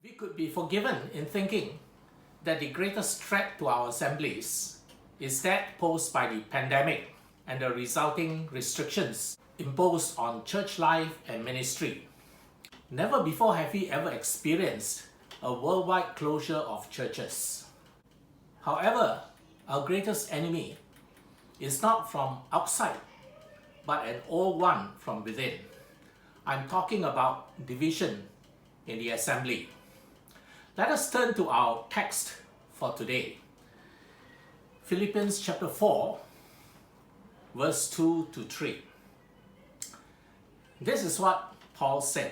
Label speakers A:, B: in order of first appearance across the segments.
A: We could be forgiven in thinking that the greatest threat to our assemblies is that posed by the pandemic and the resulting restrictions imposed on church life and ministry. Never before have we ever experienced a worldwide closure of churches. However, our greatest enemy is not from outside, but an old one from within. I'm talking about division in the assembly. Let us turn to our text for today. Philippians chapter 4, verse 2 to 3. This is what Paul said.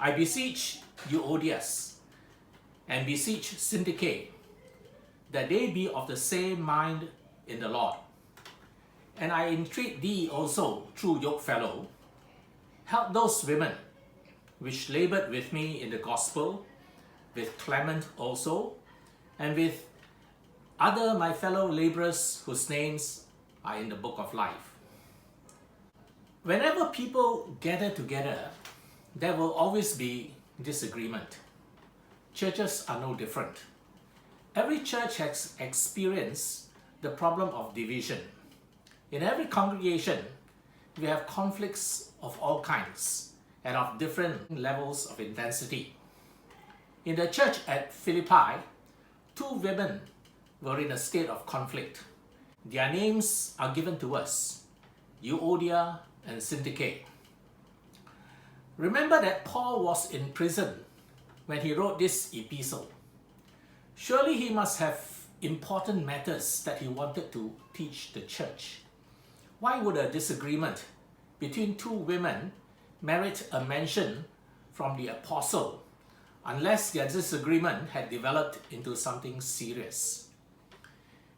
A: I beseech Euodias and beseech Syntyche that they be of the same mind in the Lord. And I entreat thee also, true yokefellow, help those women which labored with me in the gospel, with Clement also, and with other my fellow laborers whose names are in the book of life. Whenever people gather together, there will always be disagreement. Churches are no different. Every church has experienced the problem of division. In every congregation, we have conflicts of all kinds and of different levels of intensity. In the church at Philippi, two women were in a state of conflict. Their names are given to us, Euodia and Syntyche. Remember that Paul was in prison when he wrote this epistle. Surely he must have important matters that he wanted to teach the church. Why would a disagreement between two women merit a mention from the apostle unless their disagreement had developed into something serious?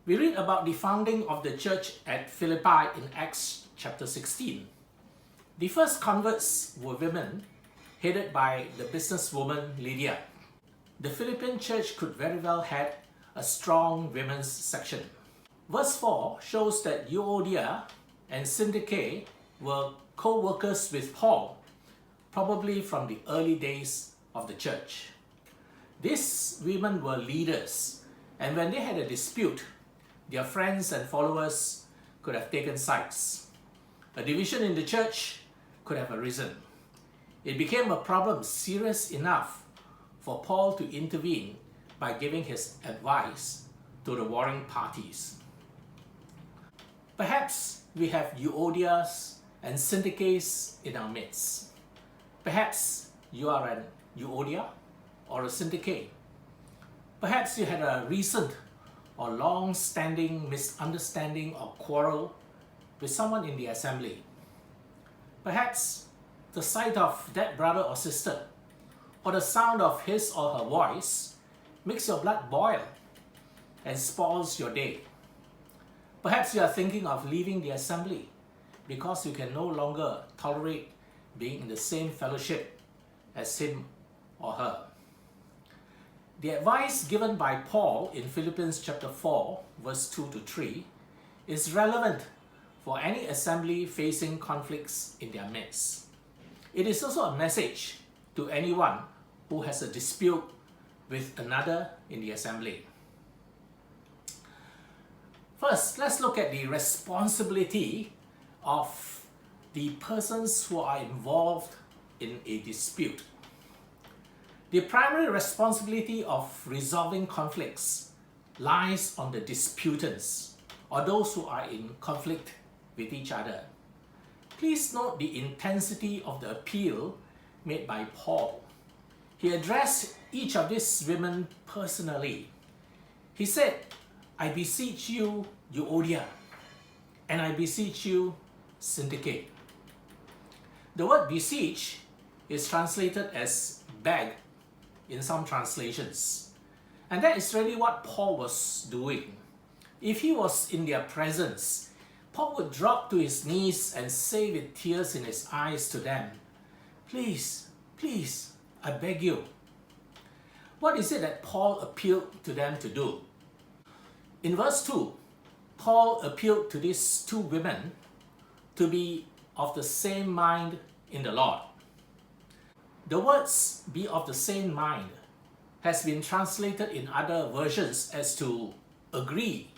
A: We read about the founding of the church at Philippi in Acts chapter 16. The first converts were women headed by the businesswoman Lydia. The Philippian church could very well have a strong women's section. Verse 4 shows that Euodia and Syntyche were co-workers with Paul, probably from the early days of the church. These women were leaders, and when they had a dispute, their friends and followers could have taken sides. A division in the church could have arisen. It became a problem serious enough for Paul to intervene by giving his advice to the warring parties. Perhaps we have Euodias and Syntyches in our midst. Perhaps you are an Euodia or a Syntyche. Perhaps you had a recent or long-standing misunderstanding or quarrel with someone in the assembly. Perhaps the sight of that brother or sister or the sound of his or her voice makes your blood boil and spoils your day. Perhaps you are thinking of leaving the assembly because you can no longer tolerate being in the same fellowship as him or her. The advice given by Paul in Philippians chapter 4, verse 2 to 3 is relevant for any assembly facing conflicts in their midst. It is also a message to anyone who has a dispute with another in the assembly. First, let's look at the responsibility of the persons who are involved in a dispute. The primary responsibility of resolving conflicts lies on the disputants, or those who are in conflict with each other. Please note the intensity of the appeal made by Paul. He addressed each of these women personally. He said, I beseech you, Euodia, and I beseech you, Syntyche. The word beseech is translated as beg in some translations. And that is really what Paul was doing. If he was in their presence, Paul would drop to his knees and say with tears in his eyes to them, please, please, I beg you. What is it that Paul appealed to them to do? In verse 2, Paul appealed to these two women to be of the same mind in the Lord. The words "be of the same mind" has been translated in other versions as to agree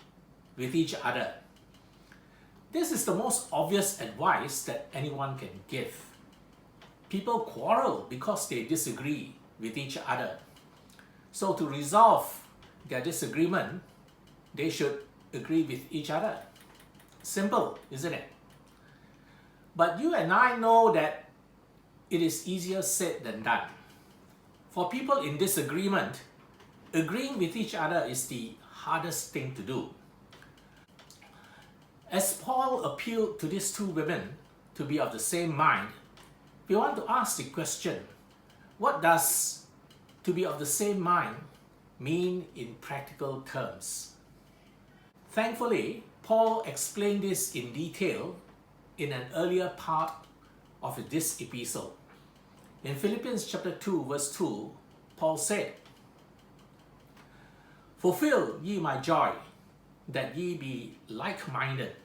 A: with each other. This is the most obvious advice that anyone can give. People quarrel because they disagree with each other. So to resolve their disagreement, they should agree with each other. Simple, isn't it? But you and I know that it is easier said than done. For people in disagreement, agreeing with each other is the hardest thing to do. As Paul appealed to these two women to be of the same mind, we want to ask the question, what does to be of the same mind mean in practical terms? Thankfully, Paul explained this in detail in an earlier part of this epistle. In Philippians chapter 2, verse 2, Paul said, "Fulfill ye my joy, that ye be like-minded,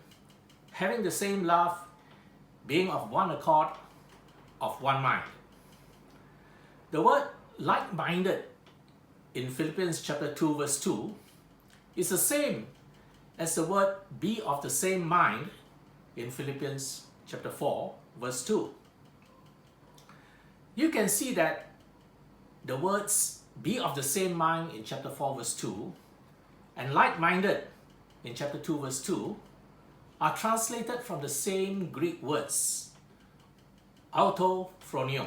A: having the same love, being of one accord, of one mind." The word like-minded in Philippians chapter 2, verse 2 is the same as the word be of the same mind in Philippians chapter 4, verse 2. You can see that the words be of the same mind in chapter 4, verse 2 and like-minded in chapter 2, verse 2 are translated from the same Greek words, autophronio.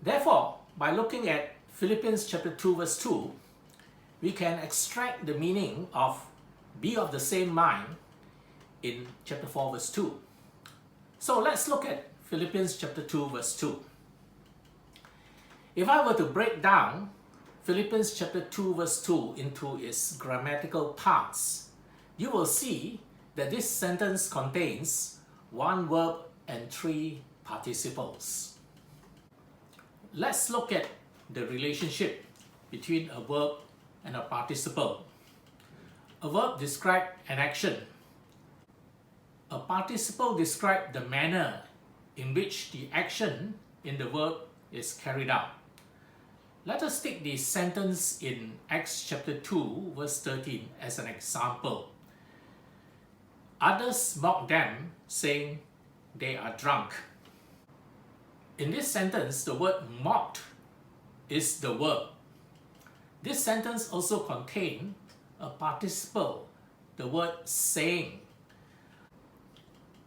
A: Therefore, by looking at Philippians chapter 2, verse 2, we can extract the meaning of be of the same mind in chapter 4, verse 2. So let's look at Philippians chapter 2, verse 2. If I were to break down Philippians chapter 2, verse 2 into its grammatical parts, you will see that this sentence contains one verb and three participles. Let's look at the relationship between a verb and a participle. A verb describes an action. A participle describes the manner in which the action in the verb is carried out. Let us take the sentence in Acts chapter 2, verse 13 as an example. Others mocked them, saying, "They are drunk." In this sentence, the word mocked is the verb. This sentence also contains a participle, the word saying.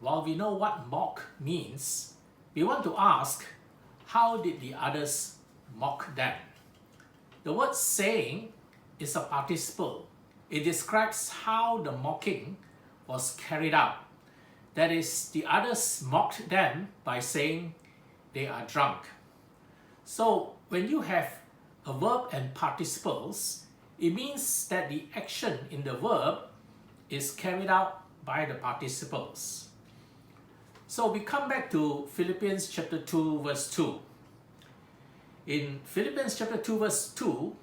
A: While we know what mock means, we want to ask, how did the others mock them? The word saying is a participle. It describes how the mocking was carried out. That is, the others mocked them by saying they are drunk. So when you have a verb and participles, it means that the action in the verb is carried out by the participles. So we come back to Philippians chapter 2, verse 2. In Philippians chapter 2, verse 2,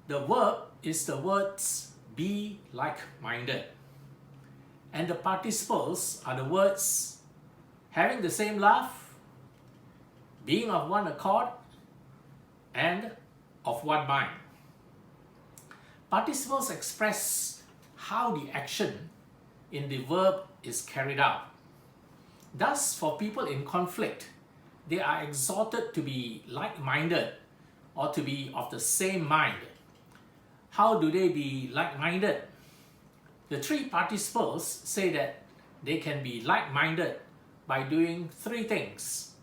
A: the verb is the words be like-minded. And the participles are the words having the same love, being of one accord, and of one mind. Participles express how the action in the verb is carried out. Thus, for people in conflict, they are exhorted to be like-minded or to be of the same mind. How do they be like-minded? The three participles say that they can be like-minded by doing three things: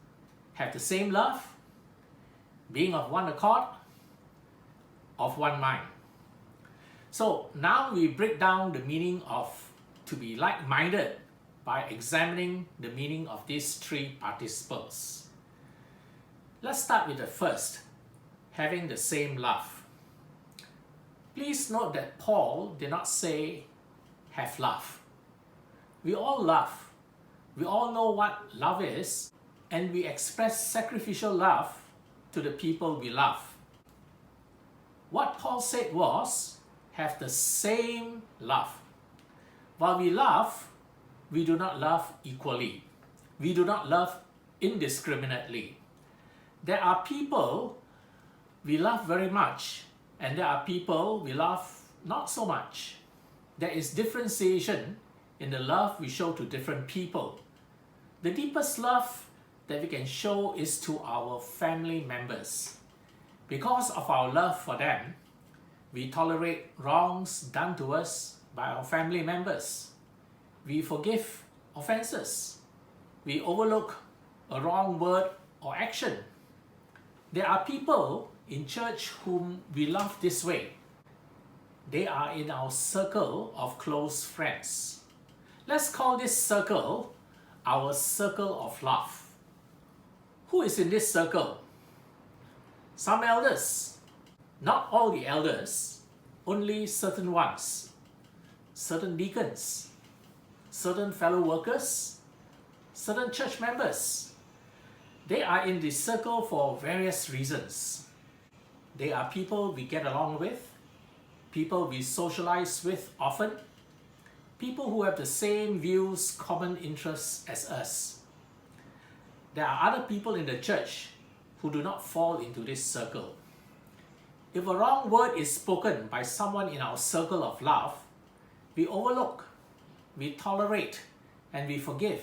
A: have the same love, being of one accord, of one mind. So now we break down the meaning of to be like-minded by examining the meaning of these three participles. Let's start with the first, having the same love. Please note that Paul did not say have love. We all love. We all know what love is, and we express sacrificial love to the people we love. What Paul said was, have the same love. While we love, we do not love equally. We do not love indiscriminately. There are people we love very much, and there are people we love not so much. There is differentiation in the love we show to different people. The deepest love that we can show is to our family members. Because of our love for them, we tolerate wrongs done to us by our family members. We forgive offenses. We overlook a wrong word or action. There are people in church whom we love this way. They are in our circle of close friends. Let's call this circle our circle of love. Who is in this circle? Some elders. Not all the elders, only certain ones. Certain deacons, certain fellow workers, certain church members. They are in the circle for various reasons. They are people we get along with, people we socialize with often, people who have the same views, common interests as us. There are other people in the church who do not fall into this circle. If a wrong word is spoken by someone in our circle of love, we overlook, we tolerate, and we forgive.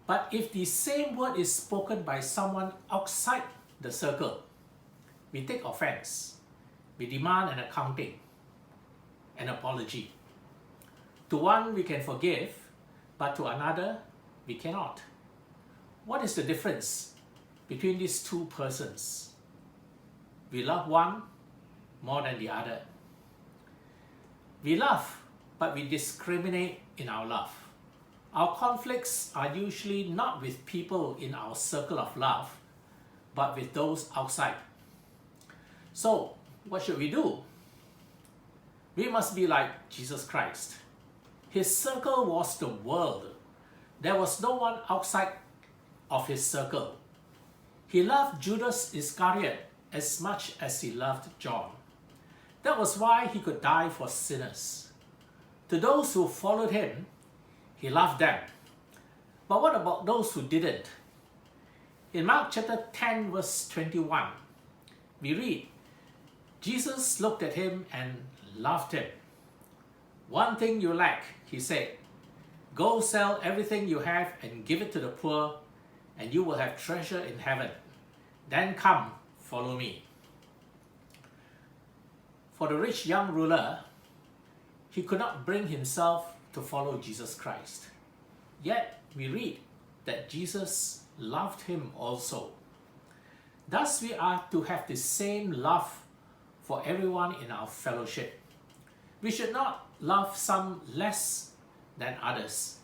A: But if the same word is spoken by someone outside the circle, we take offense. We demand an accounting, an apology. To one we can forgive, but to another we cannot. What is the difference between these two persons? We love one more than the other. We love, but we discriminate in our love. Our conflicts are usually not with people in our circle of love, but with those outside. So, what should we do? We must be like Jesus Christ. His circle was the world. There was no one outside of his circle. He loved Judas Iscariot as much as he loved John. That was why he could die for sinners. To those who followed him, he loved them. But what about those who didn't? In Mark chapter 10 verse 21, we read, Jesus looked at him and loved him. One thing you lack, he said. Go sell everything you have and give it to the poor, and you will have treasure in heaven. Then come, follow me. For the rich young ruler, he could not bring himself to follow Jesus Christ. Yet we read that Jesus loved him also. Thus we are to have the same love for everyone in our fellowship. We should not love some less than others.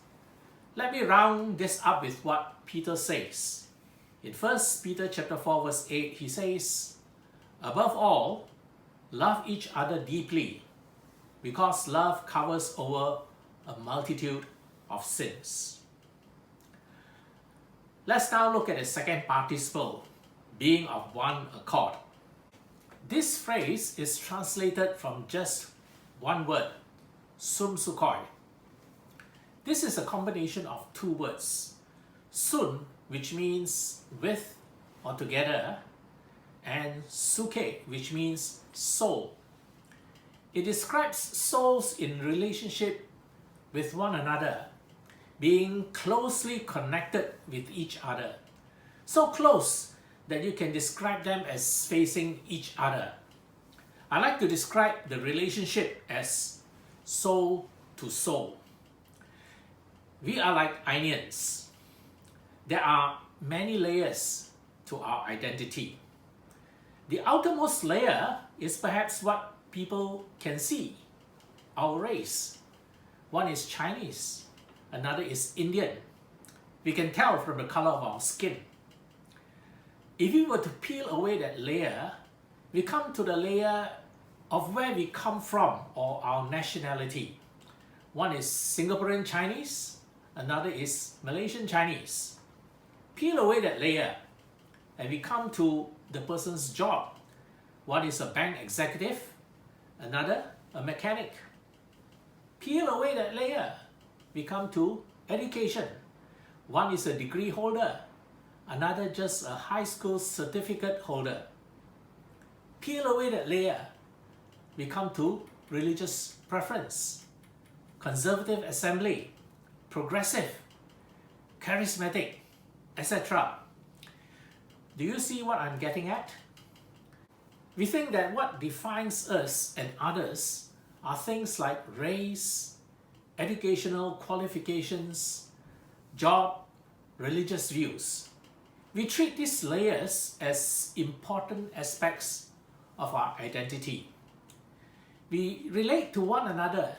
A: Let me round this up with what Peter says. In 1 Peter chapter 4 verse 8, he says, above all, love each other deeply, because love covers over a multitude of sins. Let's now look at the second participle, being of one accord. This phrase is translated from just one word, sun sukoi. This is a combination of two words, sun, which means with or together, and suke, which means soul. It describes souls in relationship with one another, being closely connected with each other. So close that you can describe them as facing each other. I like to describe the relationship as soul to soul. We are like onions. There are many layers to our identity. The outermost layer is perhaps what people can see, our race. One is Chinese, another is Indian. We can tell from the color of our skin. If we were to peel away that layer, we come to the layer of where we come from or our nationality. One is Singaporean Chinese, another is Malaysian Chinese. Peel away that layer and we come to the person's job. One is a bank executive, another a mechanic. Peel away that layer, we come to education. One is a degree holder, another just a high school certificate holder. Peel away that layer, we come to religious preference, conservative assembly, progressive, charismatic, etc. Do you see what I'm getting at? We think that what defines us and others are things like race, educational qualifications, job, religious views. We treat these layers as important aspects of our identity. We relate to one another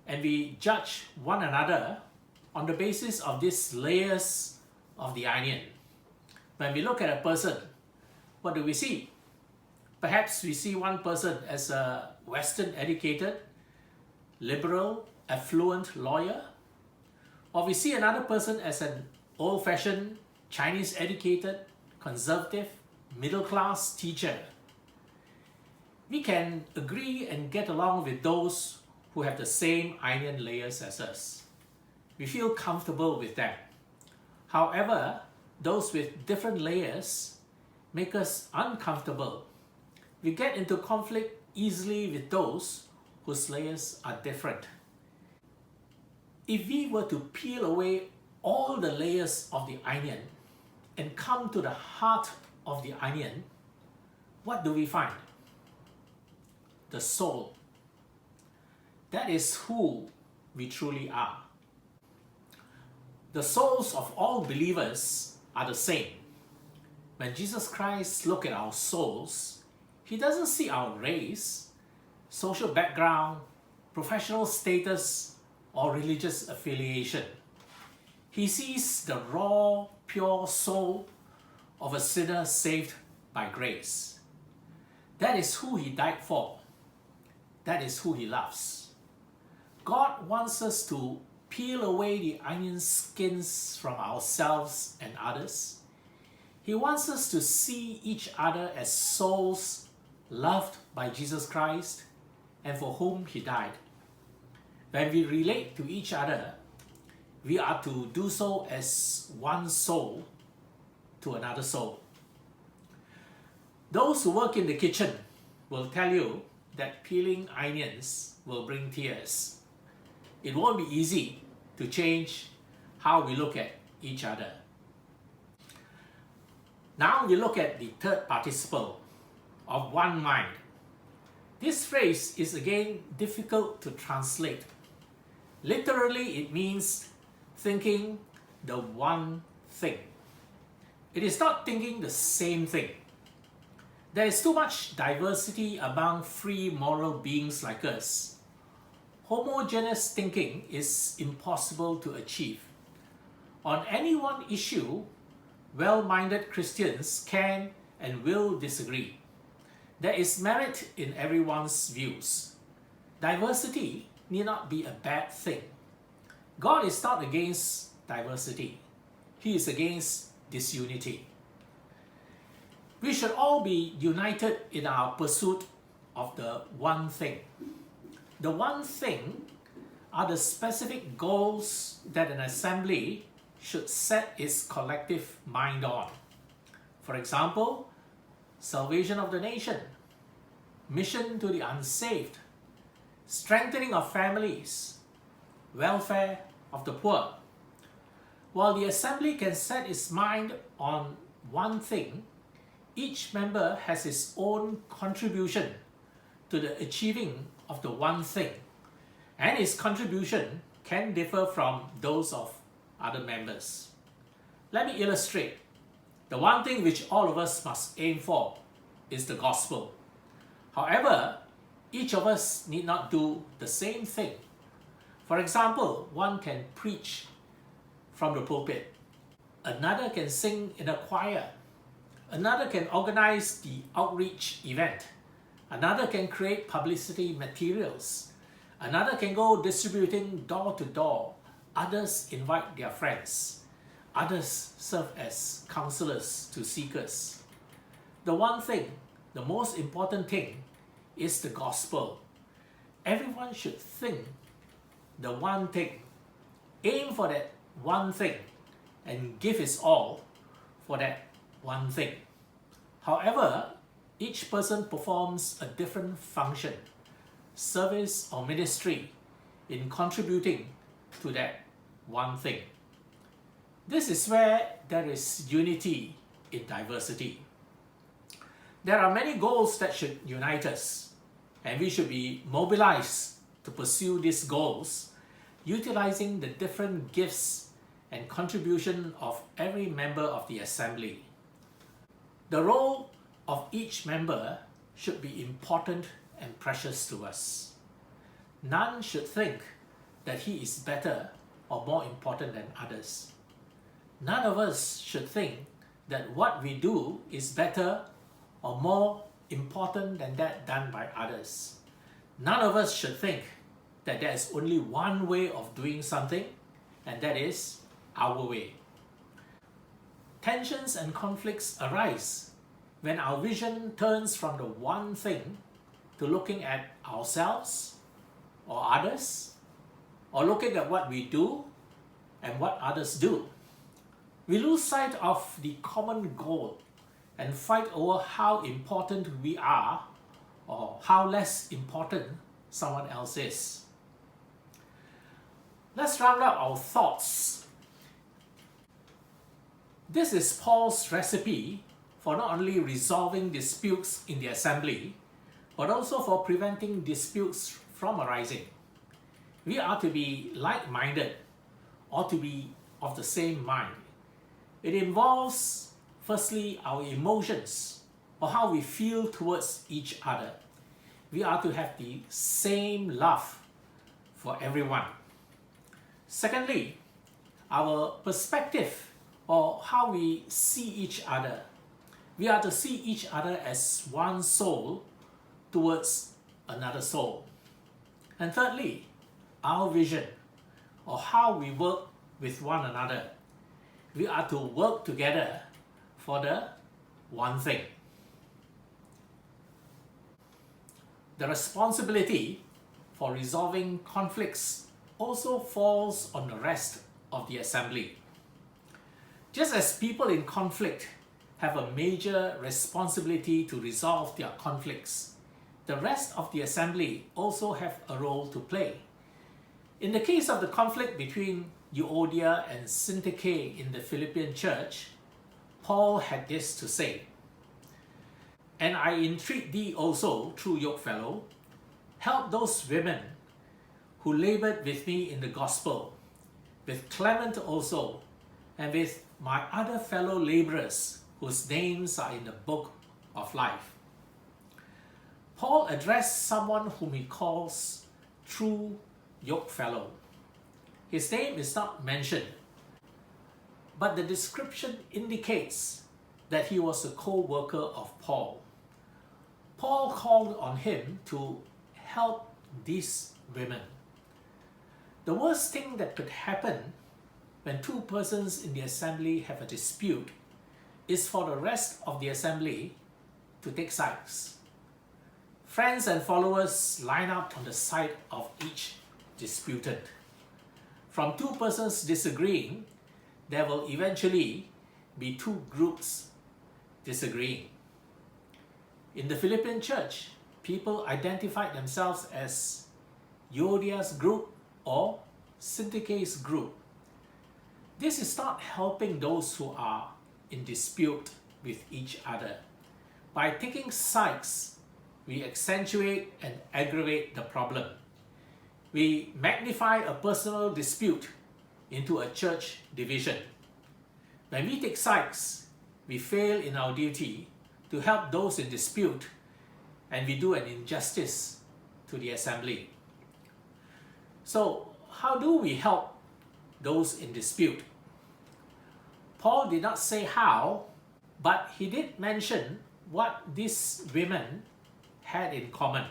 A: and we judge one another on the basis of these layers of the onion. When we look at a person, what do we see? Perhaps we see one person as a Western educated, liberal, affluent lawyer, or we see another person as an old-fashioned, Chinese educated, conservative, middle-class teacher. We can agree and get along with those who have the same onion layers as us. We feel comfortable with them. However, those with different layers make us uncomfortable. We get into conflict easily with those whose layers are different. If we were to peel away all the layers of the onion and come to the heart of the onion, what do we find? The soul. That is who we truly are. The souls of all believers are the same. When Jesus Christ looks at our souls, He doesn't see our race, social background, professional status, or religious affiliation. He sees the raw, pure soul of a sinner saved by grace. That is who He died for. That is who He loves. God wants us to peel away the onion skins from ourselves and others. He wants us to see each other as souls loved by Jesus Christ and for whom He died. When we relate to each other, we are to do so as one soul to another soul. Those who work in the kitchen will tell you that peeling onions will bring tears. It won't be easy to change how we look at each other. Now we look at the third participle of one mind. This phrase is again difficult to translate. Literally, it means thinking the one thing. It is not thinking the same thing. There is too much diversity among free moral beings like us. Homogeneous thinking is impossible to achieve. On any one issue, well-minded Christians can and will disagree. There is merit in everyone's views. Diversity need not be a bad thing. God is not against diversity. He is against disunity. We should all be united in our pursuit of the one thing. The one thing are the specific goals that an assembly should set its collective mind on. For example, salvation of the nation, mission to the unsaved, strengthening of families, welfare of the poor. While the assembly can set its mind on one thing, each member has his own contribution to the achieving of the one thing, and his contribution can differ from those of other members. Let me illustrate. The one thing which all of us must aim for is the gospel. However, each of us need not do the same thing. For example, one can preach from the pulpit. Another can sing in a choir. Another can organize the outreach event. Another can create publicity materials. Another can go distributing door to door. Others invite their friends. Others serve as counselors to seekers. The one thing, the most important thing, is the gospel. Everyone should think the one thing, aim for that one thing, and give his all for that one thing. However, each person performs a different function, service or ministry in contributing to that one thing. This is where there is unity in diversity. There are many goals that should unite us, and we should be mobilized to pursue these goals, utilizing the different gifts and contribution of every member of the assembly. The role of each member should be important and precious to us. None should think that he is better or more important than others. None of us should think that what we do is better or more important than that done by others. None of us should think that there is only one way of doing something, and that is our way. Tensions and conflicts arise when our vision turns from the one thing to looking at ourselves or others, or looking at what we do and what others do. We lose sight of the common goal and fight over how important we are or how less important someone else is. Let's round up our thoughts. This is Paul's recipe for not only resolving disputes in the assembly, but also for preventing disputes from arising. We are to be like-minded or to be of the same mind. It involves, firstly, our emotions or how we feel towards each other. We are to have the same love for everyone. Secondly, our perspective or how we see each other. We are to see each other as one soul towards another soul. And thirdly, our vision or how we work with one another. We are to work together for the one thing. The responsibility for resolving conflicts also falls on the rest of the assembly. Just as people in conflict have a major responsibility to resolve their conflicts, the rest of the assembly also have a role to play. In the case of the conflict between Euodia and Syntyche in the Philippian church, Paul had this to say, "And I entreat thee also, true yokefellow, help those women who labored with me in the gospel, with Clement also, and with my other fellow laborers whose names are in the book of life." Paul addressed someone whom he calls true yokefellow. His name is not mentioned, but the description indicates that he was a co-worker of Paul. Paul called on him to help these women. The worst thing that could happen when two persons in the assembly have a dispute is for the rest of the assembly to take sides. Friends and followers line up on the side of each disputant. From two persons disagreeing, there will eventually be two groups disagreeing. In the Philippian church, people identified themselves as Euodia's group or Syntyche's group. This is not helping those who are in dispute with each other. By taking sides, we accentuate and aggravate the problem. We magnify a personal dispute into a church division. When we take sides, we fail in our duty to help those in dispute, and we do an injustice to the assembly. So, how do we help those in dispute? Paul did not say how, but he did mention what these women had in common.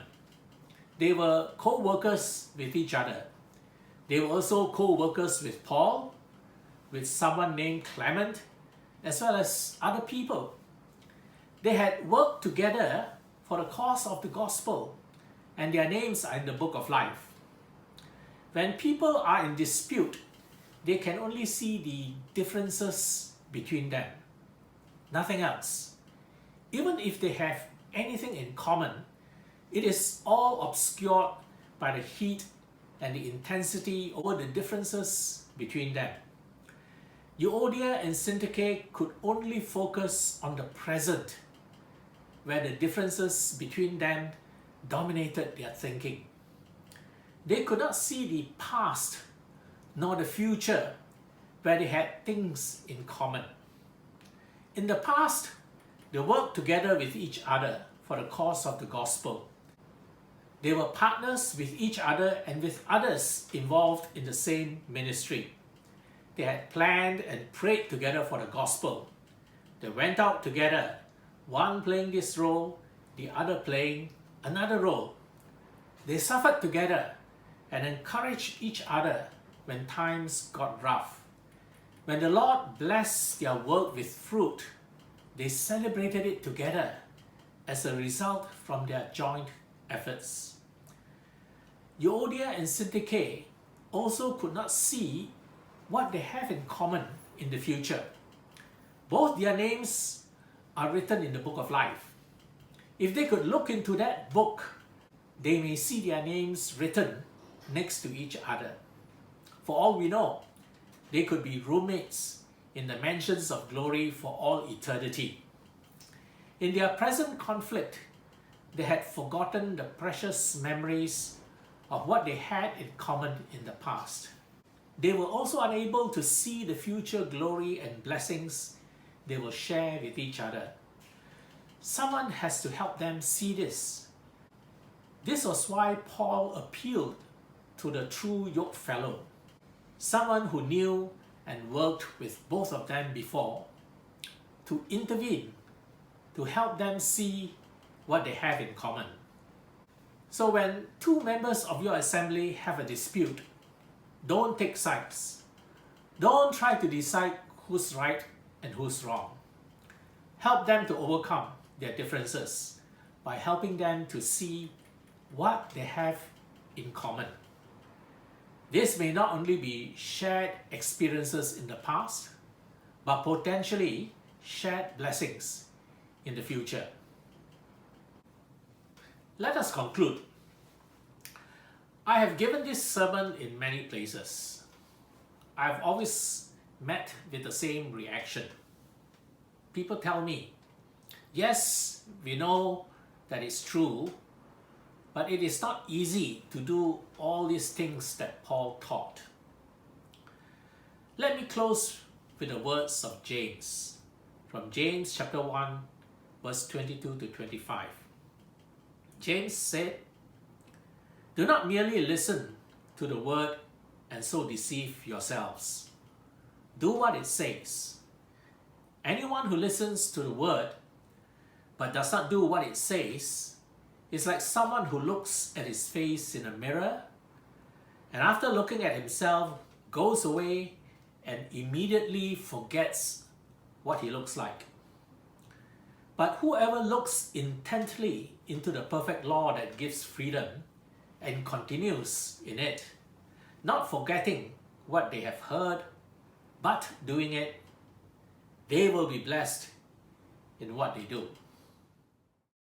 A: They were co-workers with each other. They were also co-workers with Paul, with someone named Clement, as well as other people. They had worked together for the cause of the gospel, and their names are in the book of life. When people are in dispute, they can only see the differences between them. nothing else. Even if they have anything in common, it is all obscured by the heat and the intensity over the differences between them. Euodia and Syntyche could only focus on the present, where the differences between them dominated their thinking. They could not see the past nor the future, where they had things in common. In the past, they worked together with each other for the cause of the gospel. They were partners with each other and with others involved in the same ministry. They had planned and prayed together for the gospel. They went out together, one playing this role, the other playing another role. They suffered together and encouraged each other when times got rough. When the Lord blessed their work with fruit, they celebrated it together as a result from their joint efforts. Euodia and Syntyche also could not see what they have in common in the future. Both their names are written in the book of life. If they could look into that book, they may see their names written next to each other. For all we know, they could be roommates in the mansions of glory for all eternity. In their present conflict, they had forgotten the precious memories of what they had in common in the past. They were also unable to see the future glory and blessings they will share with each other. Someone has to help them see this. This was why Paul appealed to the true yoke fellow, someone who knew and worked with both of them before, to intervene, to help them see what they have in common. So when two members of your assembly have a dispute, don't take sides. Don't try to decide who's right and who's wrong. Help them to overcome their differences by helping them to see what they have in common. This may not only be shared experiences in the past, but potentially shared blessings in the future. Let us conclude. I have given this sermon in many places. I have always met with the same reaction. People tell me, yes, we know that it's true, but it is not easy to do all these things that Paul taught. Let me close with the words of James, from James chapter 1, verse 22 to 25. James said, "Do not merely listen to the word and so deceive yourselves. Do what it says. Anyone who listens to the word but does not do what it says is like someone who looks at his face in a mirror and after looking at himself goes away and immediately forgets what he looks like. But whoever looks intently into the perfect law that gives freedom and continues in it, not forgetting what they have heard, but doing it, they will be blessed in what they do."